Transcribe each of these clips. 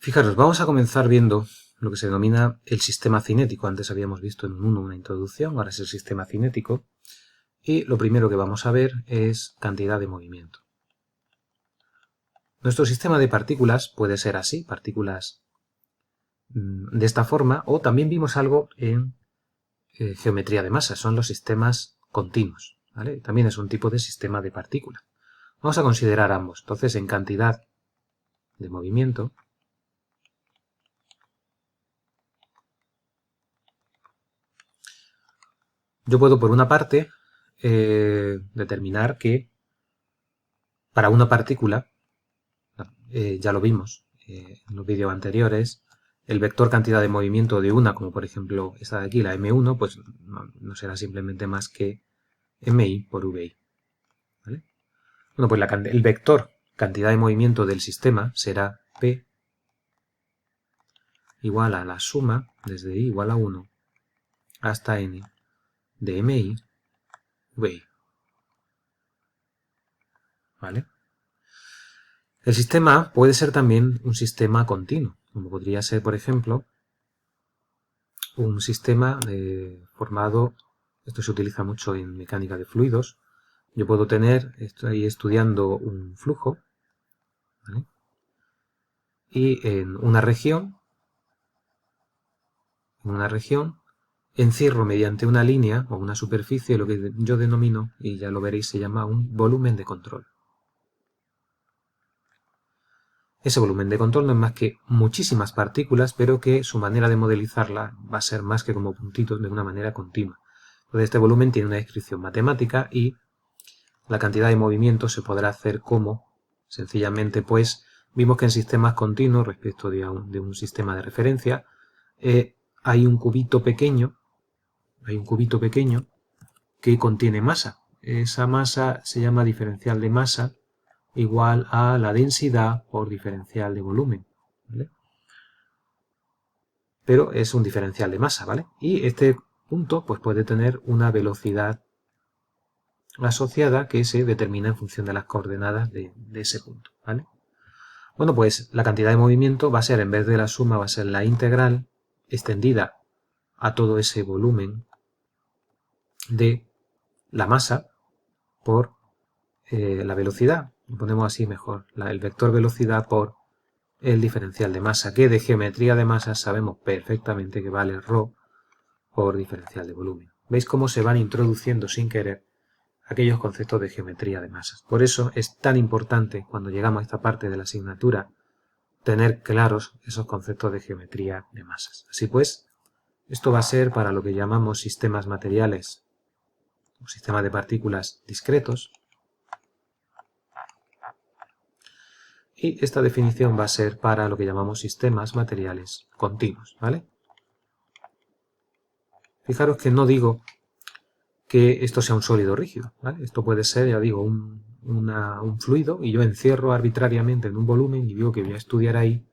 Fijaros, vamos a comenzar viendo lo que se denomina el sistema cinético. Antes habíamos visto en un 1 una introducción, ahora es el sistema cinético. Y lo primero que vamos a ver es cantidad de movimiento. Nuestro sistema de partículas puede ser así, partículas de esta forma, o también vimos algo en geometría de masa, son los sistemas continuos, ¿vale? También es un tipo de sistema de partícula. Vamos a considerar ambos. Entonces, en cantidad de movimiento, yo puedo, por una parte, determinar que para una partícula, ya lo vimos en los vídeos anteriores, el vector cantidad de movimiento de una, como por ejemplo esta de aquí, la M1, pues no será simplemente más que MI por VI. ¿Vale? Bueno, pues el vector cantidad de movimiento del sistema será P igual a la suma desde I igual a 1 hasta N de MI VI. ¿Vale? El sistema puede ser también un sistema continuo, como podría ser, por ejemplo, un sistema formado, esto se utiliza mucho en mecánica de fluidos. Yo puedo tener, estoy estudiando un flujo, ¿vale? Y en una región, encierro mediante una línea o una superficie lo que yo denomino, y ya lo veréis, se llama un volumen de control. Ese volumen de control no es más que muchísimas partículas, pero que su manera de modelizarla va a ser más que como puntitos de una manera continua. Entonces este volumen tiene una descripción matemática y la cantidad de movimiento se podrá hacer como, sencillamente, pues vimos que en sistemas continuos, respecto de un sistema de referencia, hay un cubito pequeño que contiene masa. Esa masa se llama diferencial de masa igual a la densidad por diferencial de volumen, ¿vale? Pero es un diferencial de masa, ¿vale? Y este punto pues puede tener una velocidad asociada que se determina en función de las coordenadas de ese punto, ¿vale? Bueno, pues la cantidad de movimiento va a ser, en vez de la suma, va a ser la integral extendida a todo ese volumen de la masa por la velocidad. Lo ponemos así mejor, el vector velocidad por el diferencial de masa, que de geometría de masa sabemos perfectamente que vale ρ por diferencial de volumen. ¿Veis cómo se van introduciendo sin querer aquellos conceptos de geometría de masas? Por eso es tan importante, cuando llegamos a esta parte de la asignatura, tener claros esos conceptos de geometría de masas. Así pues, esto va a ser para lo que llamamos sistemas materiales o sistemas de partículas discretos. Y esta definición va a ser para lo que llamamos sistemas materiales continuos, ¿vale? Fijaros que no digo que esto sea un sólido rígido, ¿vale? Esto puede ser, ya digo, un fluido, y yo encierro arbitrariamente en un volumen y digo que voy a estudiar ahí,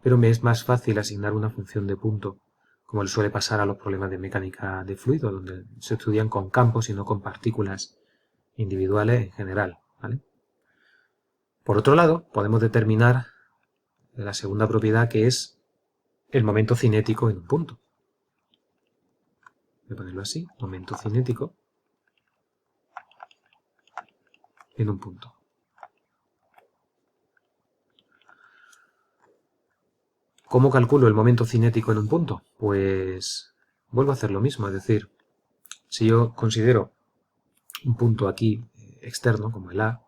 pero me es más fácil asignar una función de punto, como le suele pasar a los problemas de mecánica de fluido, donde se estudian con campos y no con partículas individuales en general, ¿vale? Por otro lado, podemos determinar la segunda propiedad, que es el momento cinético en un punto. Voy a ponerlo así, momento cinético en un punto. ¿Cómo calculo el momento cinético en un punto? Pues vuelvo a hacer lo mismo, es decir, si yo considero un punto aquí externo, como el A,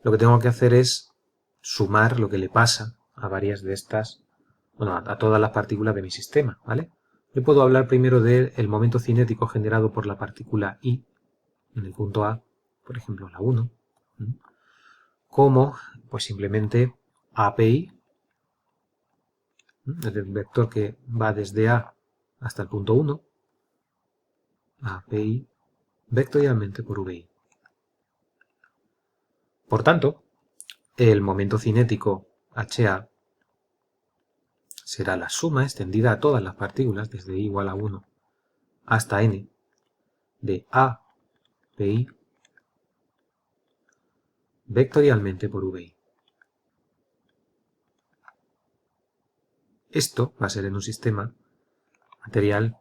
lo que tengo que hacer es sumar lo que le pasa a varias de estas, bueno, a todas las partículas de mi sistema, ¿vale? Yo puedo hablar primero del momento cinético generado por la partícula I en el punto A, por ejemplo la 1, como pues simplemente API, el vector que va desde A hasta el punto 1, API vectorialmente por VI. Por tanto, el momento cinético HA será la suma extendida a todas las partículas desde I igual a 1 hasta N de API vectorialmente por VI. esto va a ser en un sistema material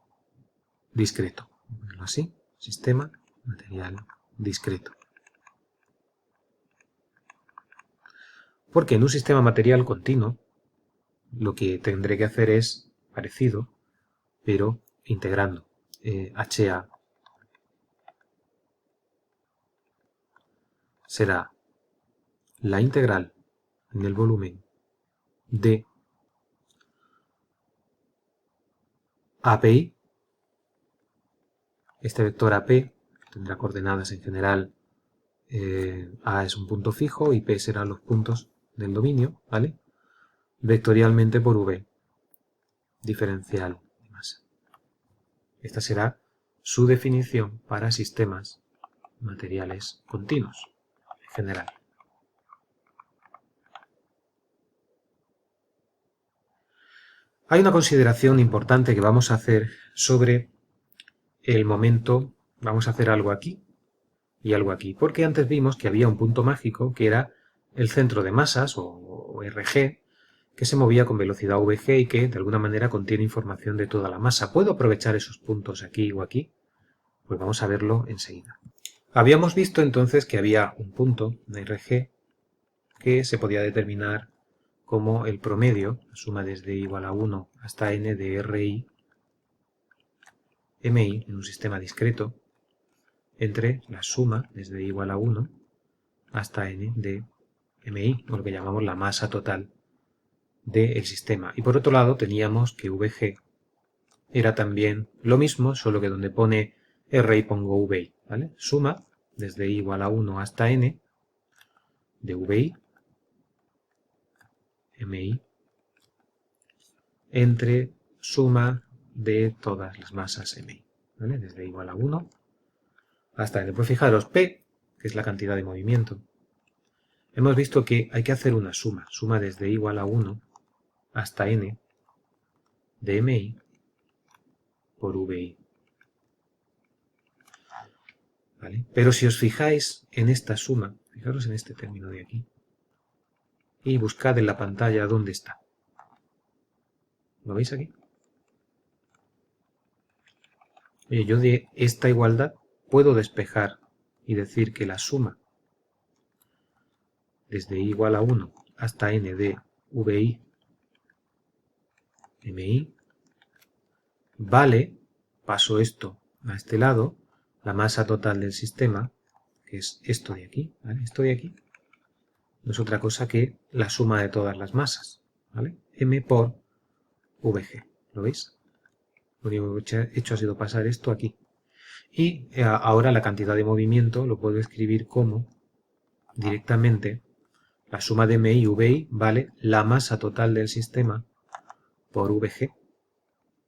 discreto. Voy a ponerlo así, sistema material discreto. Porque en un sistema material continuo, lo que tendré que hacer es parecido, pero integrando. HA será la integral en el volumen de API. Este vector AP tendrá coordenadas en general. A es un punto fijo y P serán los puntos del dominio, ¿vale? Vectorialmente por V, diferencial de masa. Esta será su definición para sistemas materiales continuos, en general. Hay una consideración importante que vamos a hacer sobre el momento. Vamos a hacer algo aquí y algo aquí, porque antes vimos que había un punto mágico que era el centro de masas o RG, que se movía con velocidad VG y que de alguna manera contiene información de toda la masa. ¿Puedo aprovechar esos puntos aquí o aquí? Pues vamos a verlo enseguida. Habíamos visto entonces que había un punto de RG que se podía determinar como el promedio, la suma desde igual a 1 hasta n de RI, MI en un sistema discreto, entre la suma desde igual a 1 hasta n de MI, o lo que llamamos la masa total del sistema. Y por otro lado teníamos que VG era también lo mismo, solo que donde pone RI pongo VI, ¿vale? Suma desde i igual a 1 hasta n de VI, MI, entre suma de todas las masas MI, ¿vale? Desde i igual a 1 hasta n. Pues fijaros, P, que es la cantidad de movimiento, hemos visto que hay que hacer una suma desde i igual a 1 hasta n de MI por VI. ¿Vale? Pero si os fijáis en esta suma, fijaros en este término de aquí, y buscad en la pantalla dónde está. ¿Lo veis aquí? Yo de esta igualdad puedo despejar y decir que la suma desde i igual a 1 hasta n de VI, MI, vale, paso esto a este lado, la masa total del sistema, que es esto de aquí, ¿vale? Esto de aquí no es otra cosa que la suma de todas las masas, ¿vale? M por VG, ¿lo veis? Lo único que he hecho ha sido pasar esto aquí. Y ahora la cantidad de movimiento lo puedo escribir como directamente la suma de MI y VI vale la masa total del sistema por VG.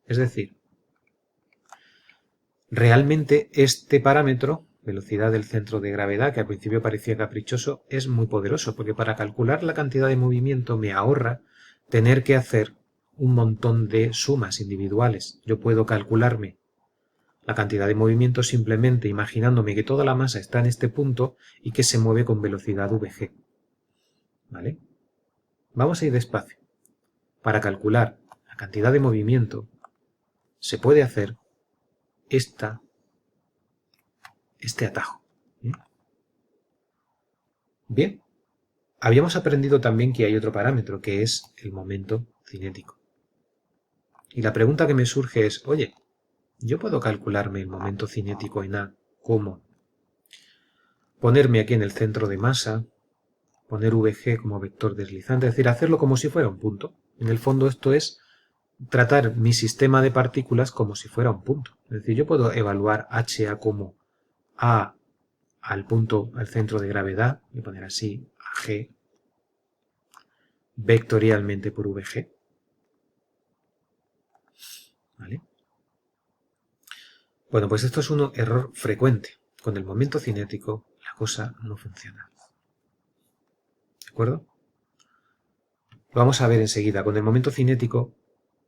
Es decir, realmente este parámetro, velocidad del centro de gravedad, que al principio parecía caprichoso, es muy poderoso, porque para calcular la cantidad de movimiento me ahorra tener que hacer un montón de sumas individuales. Yo puedo calcularme la cantidad de movimiento simplemente imaginándome que toda la masa está en este punto y que se mueve con velocidad VG. ¿Vale? Vamos a ir despacio. Para calcular la cantidad de movimiento se puede hacer este atajo. Bien, habíamos aprendido también que hay otro parámetro, que es el momento cinético. Y la pregunta que me surge es, oye, ¿yo puedo calcularme el momento cinético en A como ponerme aquí en el centro de masa, poner VG como vector deslizante, es decir, hacerlo como si fuera un punto? En el fondo esto es tratar mi sistema de partículas como si fuera un punto. Es decir, yo puedo evaluar HA como A al punto, al centro de gravedad, voy a poner así, G, vectorialmente por VG. ¿Vale? Bueno, pues esto es un error frecuente. Con el momento cinético la cosa no funciona. ¿De acuerdo? Lo vamos a ver enseguida. Con el momento cinético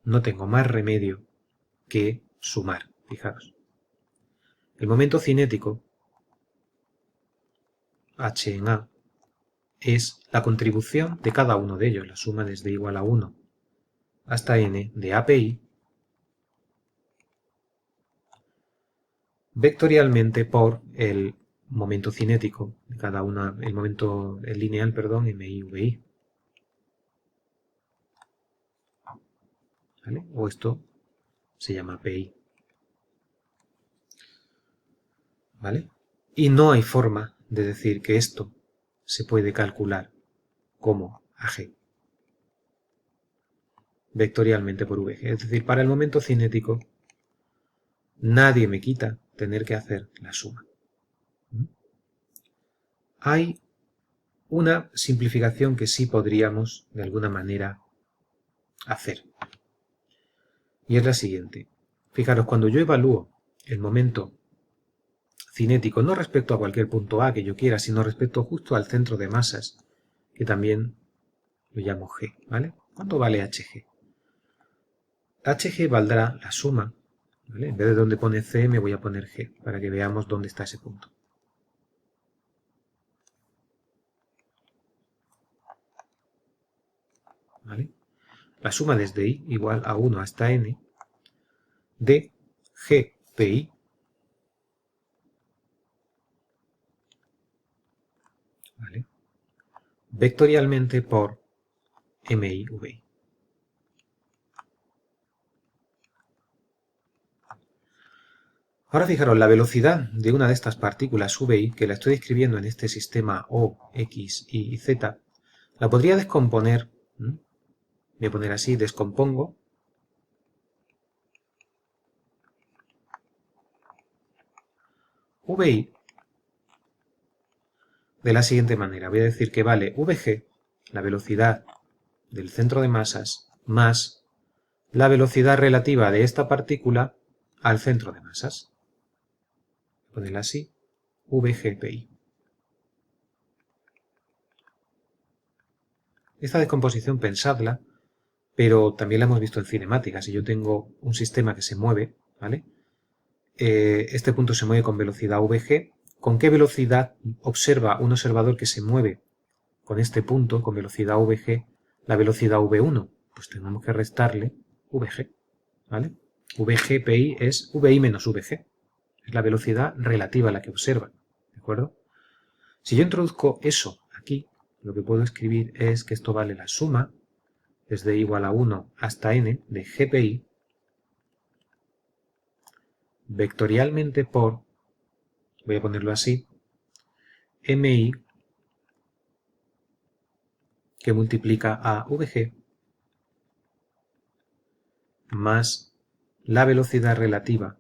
no tengo más remedio que sumar. Fijaros. El momento cinético, H en A, es la contribución de cada uno de ellos, la suma desde igual a 1 hasta n de API vectorialmente por el momento cinético de cada una, el momento lineal, perdón, MI, VI. ¿Vale? O esto se llama PI. ¿Vale? Y no hay forma de decir que esto se puede calcular como AG vectorialmente por VG. Es decir, para el momento cinético nadie me quita tener que hacer la suma. Hay una simplificación que sí podríamos de alguna manera hacer. Y es la siguiente. Fijaros, cuando yo evalúo el momento cinético, no respecto a cualquier punto A que yo quiera, sino respecto justo al centro de masas, que también lo llamo G, ¿vale? ¿Cuánto vale HG? HG valdrá la suma, ¿vale? En vez de donde pone C me voy a poner G, para que veamos dónde está ese punto. ¿Vale? La suma desde I igual a 1 hasta N de GPI ¿vale? Vectorialmente por MI/VI. Ahora fijaros, la velocidad de una de estas partículas VI, que la estoy escribiendo en este sistema O, X y Z, la podría descomponer, voy a poner así, descompongo, VI de la siguiente manera. Voy a decir que vale VG, la velocidad del centro de masas, más la velocidad relativa de esta partícula al centro de masas. Voy a ponerla así, VGPI. Esta descomposición pensadla, pero también la hemos visto en cinemática. Si yo tengo un sistema que se mueve, ¿vale? Este punto se mueve con velocidad VG. ¿Con qué velocidad observa un observador que se mueve con este punto, con velocidad VG, la velocidad V1? Pues tenemos que restarle VG, ¿vale? VGPI es VI menos VG. Es la velocidad relativa a la que observa, ¿de acuerdo? Si yo introduzco eso aquí, lo que puedo escribir es que esto vale la suma desde igual a 1 hasta n de GPI vectorialmente por, voy a ponerlo así, MI que multiplica a VG más la velocidad relativa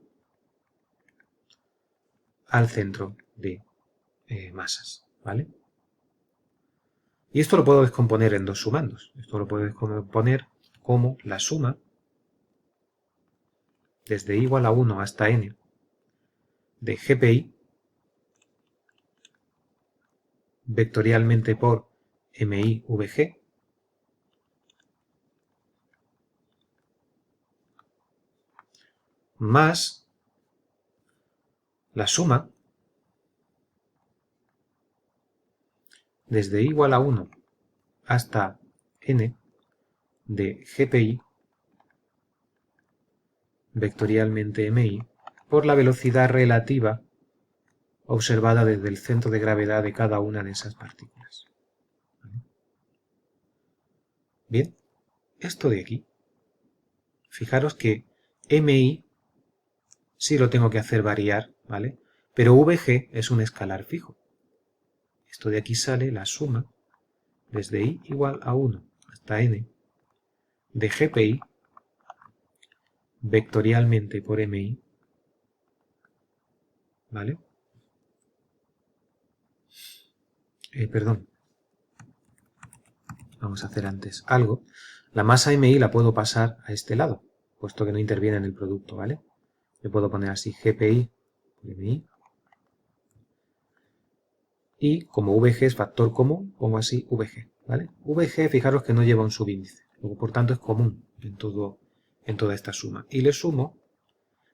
al centro de masas, ¿vale? Y esto lo puedo descomponer en dos sumandos. Esto lo puedo descomponer como la suma desde igual a 1 hasta n de GPI vectorialmente por MI/VG más la suma desde igual a 1 hasta n de GPI vectorialmente MI por la velocidad relativa observada desde el centro de gravedad de cada una de esas partículas. Bien, esto de aquí, fijaros que MI sí lo tengo que hacer variar, ¿vale? Pero VG es un escalar fijo. Esto de aquí sale la suma desde I igual a 1 hasta n de GPI vectorialmente por MI, ¿vale? Perdón, vamos a hacer antes algo. La masa MI la puedo pasar a este lado, puesto que no interviene en el producto, ¿vale? Le puedo poner así GPI por MI. Y como VG es factor común, pongo así VG, ¿vale? VG, fijaros que no lleva un subíndice, luego por tanto es común en toda esta suma. Y le sumo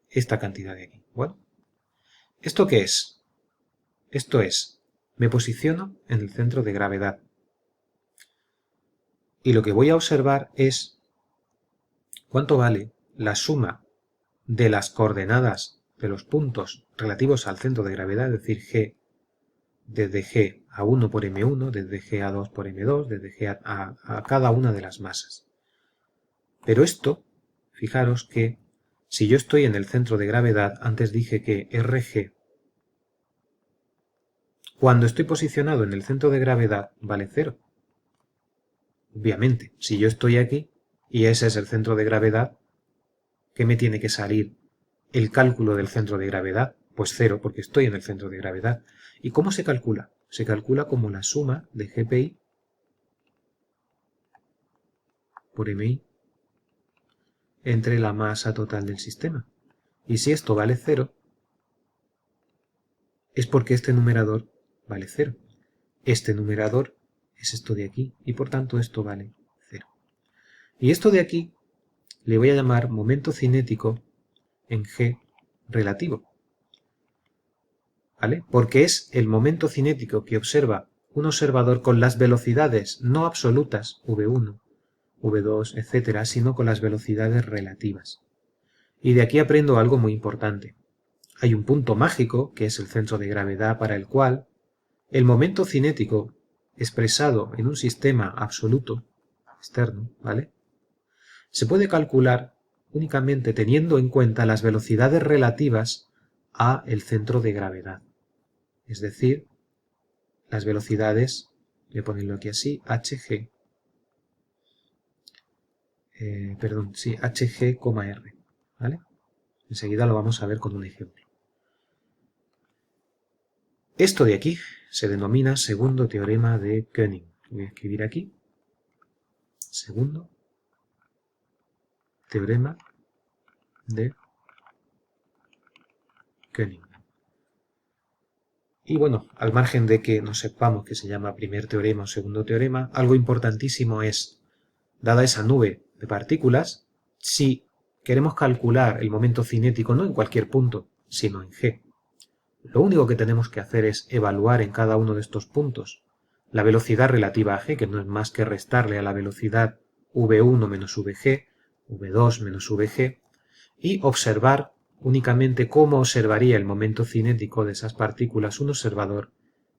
esta cantidad de aquí. Bueno, ¿esto qué es? Esto es, me posiciono en el centro de gravedad. Y lo que voy a observar es ¿Cuánto vale la suma de las coordenadas de los puntos relativos al centro de gravedad, es decir, G, desde G a 1 por M1, desde G a 2 por M2, desde G a cada una de las masas? Pero esto, fijaros que si yo estoy en el centro de gravedad, antes dije que RG, cuando estoy posicionado en el centro de gravedad, vale 0. Obviamente, si yo estoy aquí y ese es el centro de gravedad, ¿qué me tiene que salir el cálculo del centro de gravedad? Pues 0, porque estoy en el centro de gravedad. ¿Y cómo se calcula? Se calcula como la suma de GPI por MI entre la masa total del sistema. Y si esto vale 0, es porque este numerador vale 0. Este numerador es esto de aquí y por tanto esto vale 0. Y esto de aquí le voy a llamar momento cinético en G relativo, ¿vale? Porque es el momento cinético que observa un observador con las velocidades no absolutas, V1, V2, etcétera, sino con las velocidades relativas. Y de aquí aprendo algo muy importante. Hay un punto mágico, que es el centro de gravedad, para el cual el momento cinético expresado en un sistema absoluto externo, ¿vale?, se puede calcular únicamente teniendo en cuenta las velocidades relativas a el centro de gravedad. Es decir, las velocidades, voy a ponerlo aquí así, hg, hg, r, ¿vale? Enseguida lo vamos a ver con un ejemplo. Esto de aquí se denomina segundo teorema de Koenig. Voy a escribir aquí, segundo teorema de Koenig. Y bueno, al margen de que no sepamos que se llama primer teorema o segundo teorema, algo importantísimo es, dada esa nube de partículas, si queremos calcular el momento cinético no en cualquier punto, sino en G, lo único que tenemos que hacer es evaluar en cada uno de estos puntos la velocidad relativa a G, que no es más que restarle a la velocidad V1 menos VG, V2 menos VG, y observar únicamente cómo observaría el momento cinético de esas partículas un observador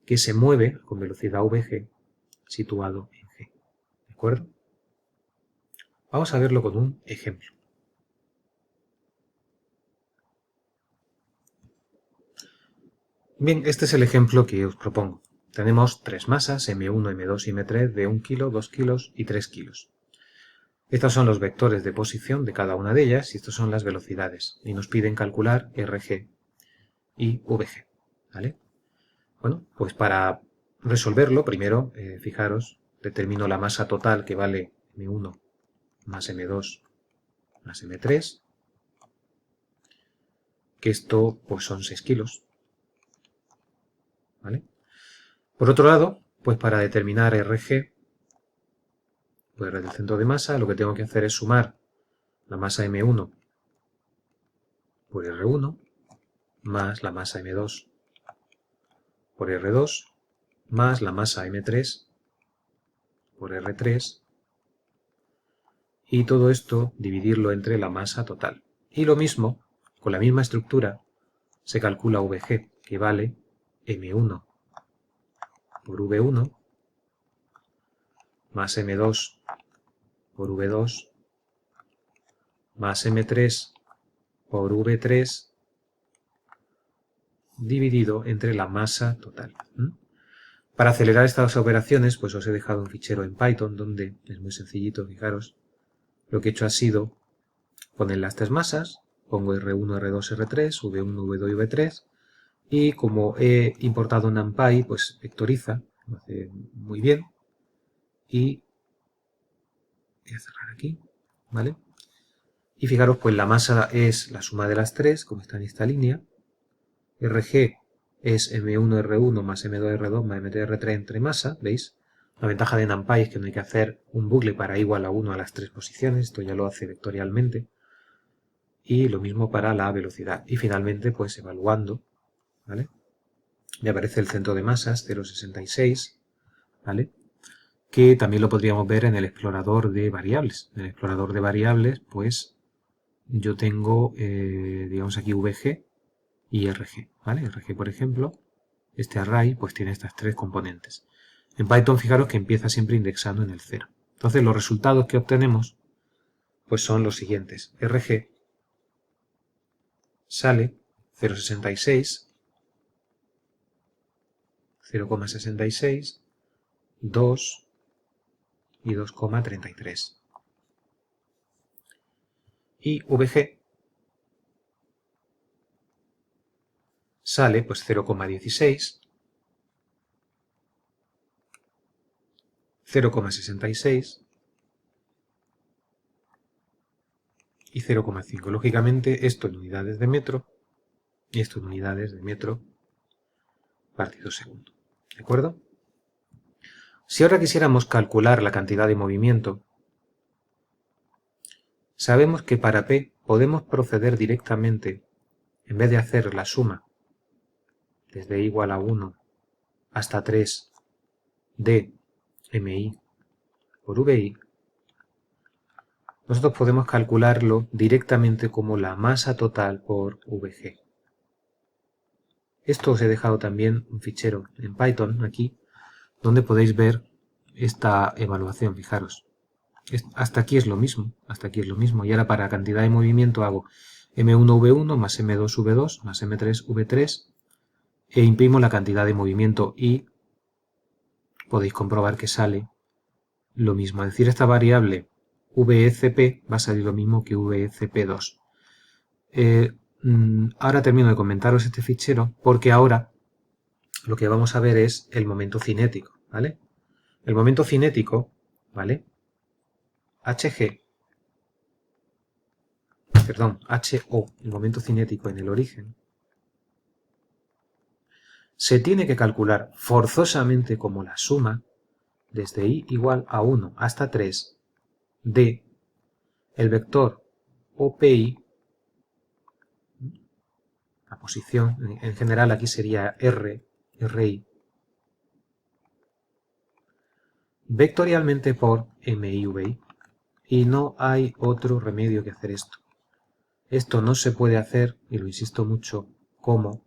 que se mueve con velocidad VG situado en G. ¿De acuerdo? Vamos a verlo con un ejemplo. Bien, este es el ejemplo que os propongo. Tenemos tres masas, M1, M2 y M3, de 1 kilo, 2 kilos y 3 kilos. Estos son los vectores de posición de cada una de ellas y estas son las velocidades. Y nos piden calcular RG y VG. ¿Vale? Bueno, pues para resolverlo, primero, fijaros, determino la masa total que vale M1 más M2 más M3, que esto pues son 6 kilos. ¿Vale? Por otro lado, pues para determinar RG, pues del centro de masa, lo que tengo que hacer es sumar la masa M1 por R1 más la masa M2 por R2 más la masa M3 por R3 y todo esto dividirlo entre la masa total. Y lo mismo, con la misma estructura, se calcula VG, que vale M1 por V1 más M2 por V2 más M3 por V3 dividido entre la masa total. Para acelerar estas operaciones, pues os he dejado un fichero en Python donde es muy sencillito, fijaros. Lo que he hecho ha sido poner las tres masas, pongo R1, R2, R3, V1, V2 y V3, y como he importado NumPy, pues vectoriza, lo hace muy bien, y voy a cerrar aquí, ¿vale? Y fijaros, pues la masa es la suma de las tres, como está en esta línea, RG es M1, R1 más M2, R2 más M3, R3 entre masa, ¿veis? La ventaja de NumPy es que no hay que hacer un bucle para igual a 1 a las tres posiciones, esto ya lo hace vectorialmente. Y lo mismo para la velocidad. Y finalmente, pues evaluando, ¿vale? Me aparece el centro de masas, 0,66, ¿vale? que también lo podríamos ver en el explorador de variables. En el explorador de variables, pues yo tengo, digamos aquí VG y RG, ¿vale? RG, por ejemplo, este array, pues tiene estas tres componentes. En Python, fijaros que empieza siempre indexando en el 0. Entonces, los resultados que obtenemos, pues son los siguientes. RG sale 0,66, 0,66, 2 y 2,33. Y VG sale pues 0,16, 0,66 y 0,5. Lógicamente esto en unidades de metro y esto en unidades de metro partido segundo. ¿De acuerdo? Si ahora quisiéramos calcular la cantidad de movimiento, sabemos que para P podemos proceder directamente, en vez de hacer la suma desde i igual a 1 hasta 3 de mi por vi, nosotros podemos calcularlo directamente como la masa total por vg. Esto os he dejado también un fichero en Python aquí, donde podéis ver esta evaluación, fijaros. Hasta aquí es lo mismo, hasta aquí es lo mismo. Y ahora para cantidad de movimiento hago m1v1 más m2v2 más m3v3 e imprimo la cantidad de movimiento y podéis comprobar que sale lo mismo. Es decir, esta variable vecp va a salir lo mismo que vecp2. Ahora termino de comentaros este fichero porque ahora lo que vamos a ver es el momento cinético, ¿vale? El momento cinético, ¿vale? HO, el momento cinético en el origen, se tiene que calcular forzosamente como la suma desde i igual a 1 hasta 3 de el vector OPI, la posición, en general aquí sería RI, vectorialmente por MIVI, y no hay otro remedio que hacer esto. Esto no se puede hacer, y lo insisto mucho, como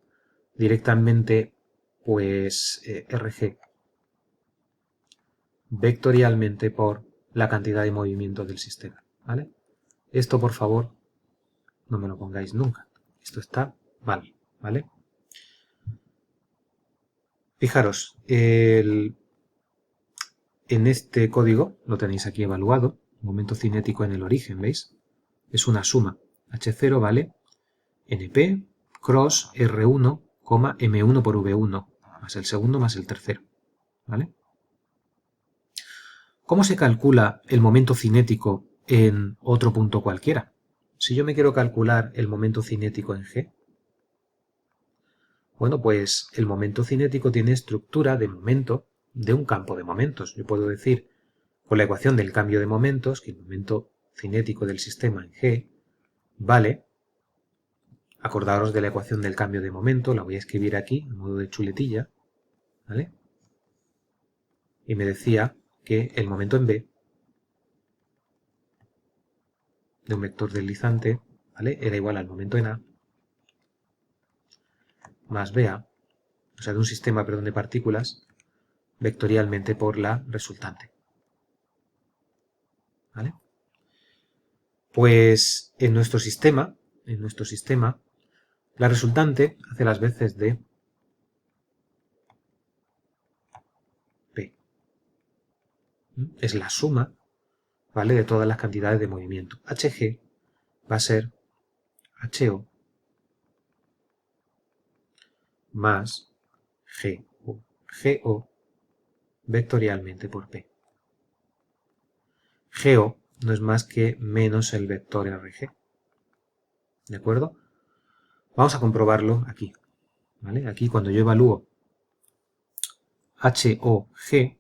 directamente pues RG vectorialmente por la cantidad de movimiento del sistema, ¿vale? Esto, por favor, no me lo pongáis nunca. Esto está mal, ¿vale? Fijaros, en este código lo tenéis aquí evaluado, momento cinético en el origen, ¿veis? Es una suma. H0 vale NP cross R1, M1 por V1, más el segundo más el tercero, ¿vale? ¿Cómo se calcula el momento cinético en otro punto cualquiera? Si yo me quiero calcular el momento cinético en G, bueno, pues el momento cinético tiene estructura de momento de un campo de momentos. Yo puedo decir, con la ecuación del cambio de momentos, que el momento cinético del sistema en G vale, acordaros de la ecuación del cambio de momento, la voy a escribir aquí, en modo de chuletilla, ¿vale? Y me decía que el momento en B de un vector deslizante, ¿vale? Era igual al momento en A más BA, o sea, de un sistema, perdón, de partículas, vectorialmente por la resultante. ¿Vale? Pues en nuestro sistema, la resultante hace las veces de P. Es la suma, ¿vale?, de todas las cantidades de movimiento. HG va a ser HO más GO. GO vectorialmente por P. GO no es más que menos el vector RG. ¿De acuerdo? Vamos a comprobarlo aquí. ¿Vale? Aquí cuando yo evalúo HOG,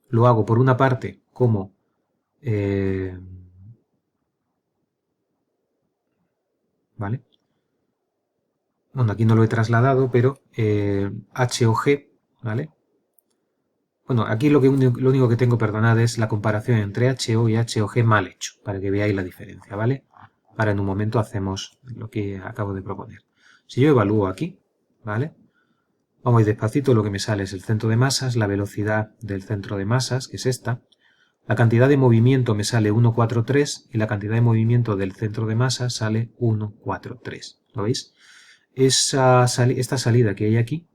lo hago por una parte como ¿vale? Bueno, aquí no lo he trasladado, pero HOG, ¿vale?, Bueno, aquí lo único que tengo, perdonad, es la comparación entre HO y HOG mal hecho, para que veáis la diferencia, ¿vale? Ahora en un momento hacemos lo que acabo de proponer. Si yo evalúo aquí, ¿vale? Vamos a ir despacito, lo que me sale es el centro de masas, la velocidad del centro de masas, que es esta. La cantidad de movimiento me sale 1,43 y la cantidad de movimiento del centro de masas sale 1,43. ¿Lo veis? Esta salida que hay aquí,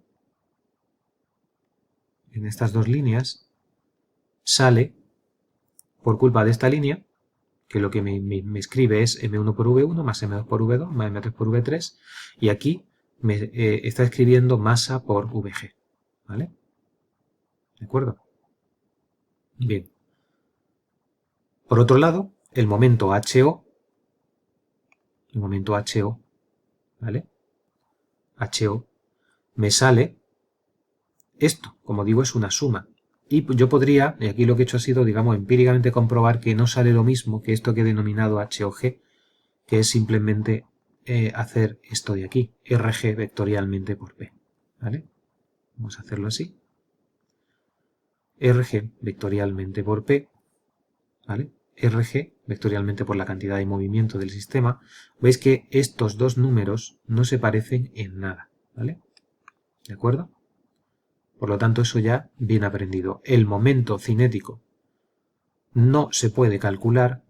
en estas dos líneas, sale por culpa de esta línea, que lo que me escribe es M1 por V1 más M2 por V2 más M3 por V3, y aquí me está escribiendo masa por VG, ¿vale? ¿De acuerdo? Bien. Por otro lado, el momento HO, ¿vale? HO, me sale esto, como digo, es una suma. Y yo podría, y aquí lo que he hecho ha sido, digamos, empíricamente comprobar que no sale lo mismo que esto que he denominado HOG, que es simplemente hacer esto de aquí, RG vectorialmente por P, ¿vale? Vamos a hacerlo así. RG vectorialmente por P, ¿vale? RG vectorialmente por la cantidad de movimiento del sistema. Veis que estos dos números no se parecen en nada, ¿vale? ¿De acuerdo? Por lo tanto, eso ya bien aprendido. El momento cinético no se puede calcular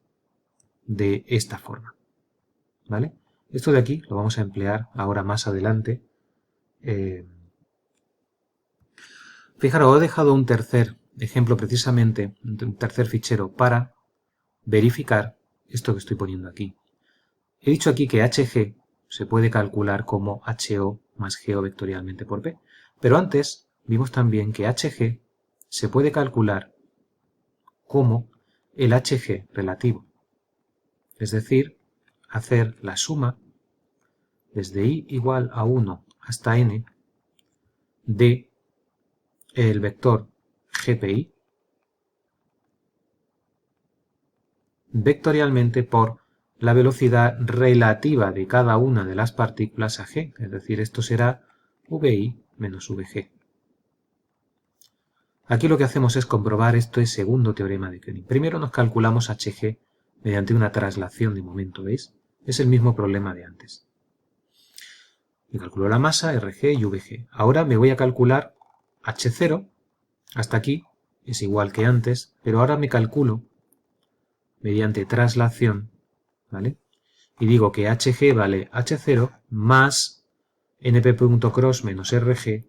de esta forma, ¿vale? Esto de aquí lo vamos a emplear ahora más adelante. Fijaros, os he dejado un tercer ejemplo precisamente, un tercer fichero para verificar esto que estoy poniendo aquí. He dicho aquí que HG se puede calcular como HO más GO vectorialmente por P, pero antes vimos también que HG se puede calcular como el HG relativo, es decir, hacer la suma desde i igual a 1 hasta n de el vector GPI vectorialmente por la velocidad relativa de cada una de las partículas a g, es decir, esto será VI menos VG. Aquí lo que hacemos es comprobar este segundo teorema de Koenig. Primero nos calculamos HG mediante una traslación de momento, ¿veis? Es el mismo problema de antes. Y calculo la masa, RG y VG. Ahora me voy a calcular H0, hasta aquí es igual que antes, pero ahora me calculo mediante traslación, ¿vale? Y digo que HG vale H0 más np.cross menos RG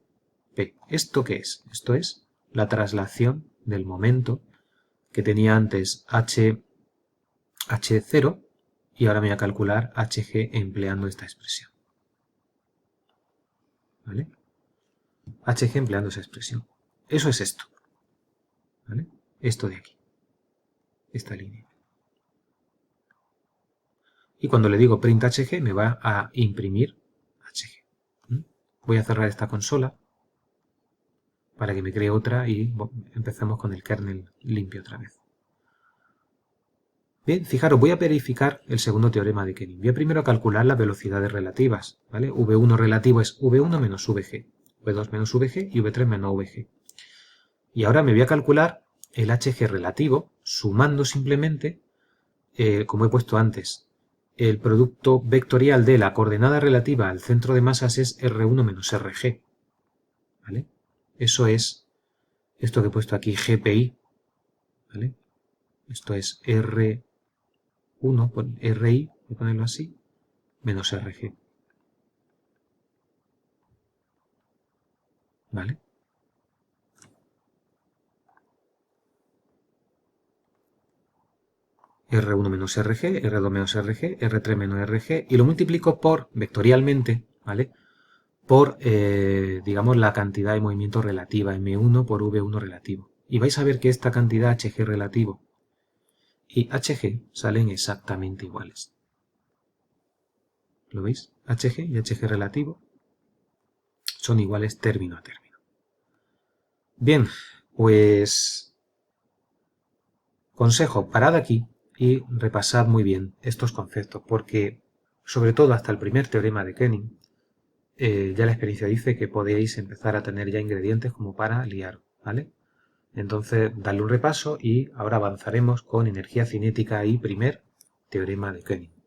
P. ¿Esto qué es? Esto es la traslación del momento que tenía antes H0 y ahora me voy a calcular HG empleando esta expresión. ¿Vale? HG empleando esa expresión. Eso es esto. ¿Vale? Esto de aquí. Esta línea. Y cuando le digo print HG me va a imprimir HG. Voy a cerrar esta consola para que me cree otra y empecemos con el kernel limpio otra vez. Bien, fijaros, voy a verificar el segundo teorema de Koenig. Voy primero a calcular las velocidades relativas, ¿vale? V1 relativo es V1 menos VG, V2 menos VG y V3 menos VG. Y ahora me voy a calcular el HG relativo sumando simplemente, como he puesto antes, el producto vectorial de la coordenada relativa al centro de masas es R1 menos RG, ¿vale? Eso es esto que he puesto aquí, GPI, ¿vale? Esto es R1, RI, voy a ponerlo así, menos RG. ¿Vale? R1 menos RG, R2 menos RG, R3 menos RG, y lo multiplico por, vectorialmente, ¿vale? Por, digamos, la cantidad de movimiento relativa, M1 por V1 relativo. Y vais a ver que esta cantidad HG relativo y HG salen exactamente iguales. ¿Lo veis? HG y HG relativo son iguales término a término. Bien, pues consejo, parad aquí y repasad muy bien estos conceptos, porque sobre todo hasta el primer teorema de Koenig, ya la experiencia dice que podéis empezar a tener ya ingredientes como para liar, ¿vale? Entonces, darle un repaso y ahora avanzaremos con energía cinética y primer teorema de Koenig.